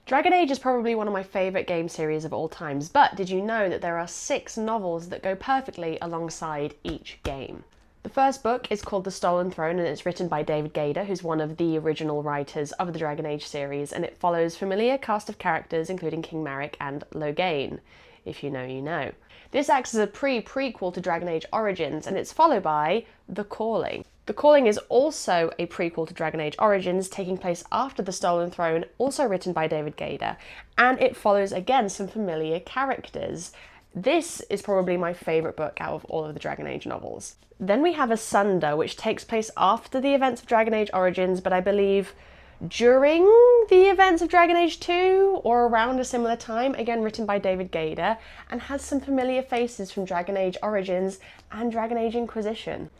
Dragon Age is probably one of my favourite game series of all times, but did you know that there are 6 novels that go perfectly alongside each game? The first book is called The Stolen Throne, and it's written by David Gaider, who's one of the original writers of the Dragon Age series, and it follows familiar cast of characters including King Maric and Loghain. If you know, you know. This acts as a prequel to Dragon Age Origins, and it's followed by The Calling. The Calling is also a prequel to Dragon Age Origins, taking place after The Stolen Throne, also written by David Gaider, and it follows again some familiar characters. This is probably my favourite book out of all of the Dragon Age novels. Then we have Asunder, which takes place after the events of Dragon Age Origins, but I believe during the events of Dragon Age 2 or around a similar time, again written by David Gaider, and has some familiar faces from Dragon Age Origins and Dragon Age Inquisition.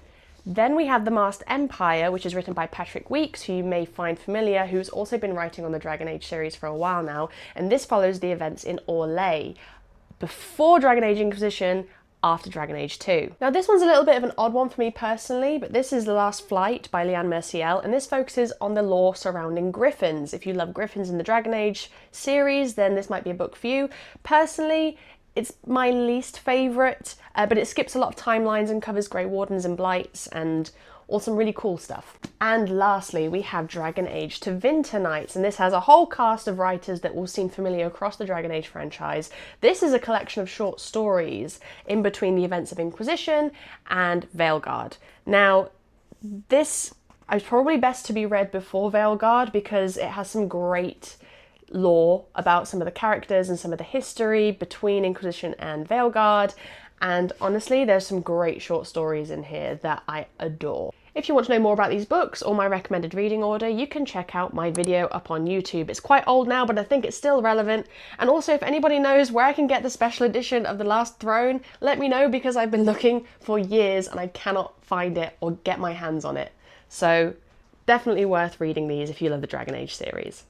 Then we have The Masked Empire, which is written by Patrick Weeks, who you may find familiar, who's also been writing on the Dragon Age series for a while now, and this follows the events in Orlais, before Dragon Age Inquisition, after Dragon Age 2. Now this one's a little bit of an odd one for me personally, but this is The Last Flight by Liane Merciel, and this focuses on the lore surrounding griffins. If you love griffins in the Dragon Age series, then this might be a book for you. Personally, it's my least favourite, but it skips a lot of timelines and covers Grey Wardens and Blights and all some really cool stuff. And lastly, we have Dragon Age Tevinter Nights, and this has a whole cast of writers that will seem familiar across the Dragon Age franchise. This is a collection of short stories in between the events of Inquisition and Veilguard. Now, this is probably best to be read before Veilguard because it has some great lore about some of the characters and some of the history between Inquisition and Veilguard, and honestly there's some great short stories in here that I adore. If you want to know more about these books or my recommended reading order, you can check out my video up on YouTube. It's quite old now, but I think it's still relevant. And also, if anybody knows where I can get the special edition of The Last Throne, let me know, because I've been looking for years and I cannot find it or get my hands on it. So definitely worth reading these if you love the Dragon Age series.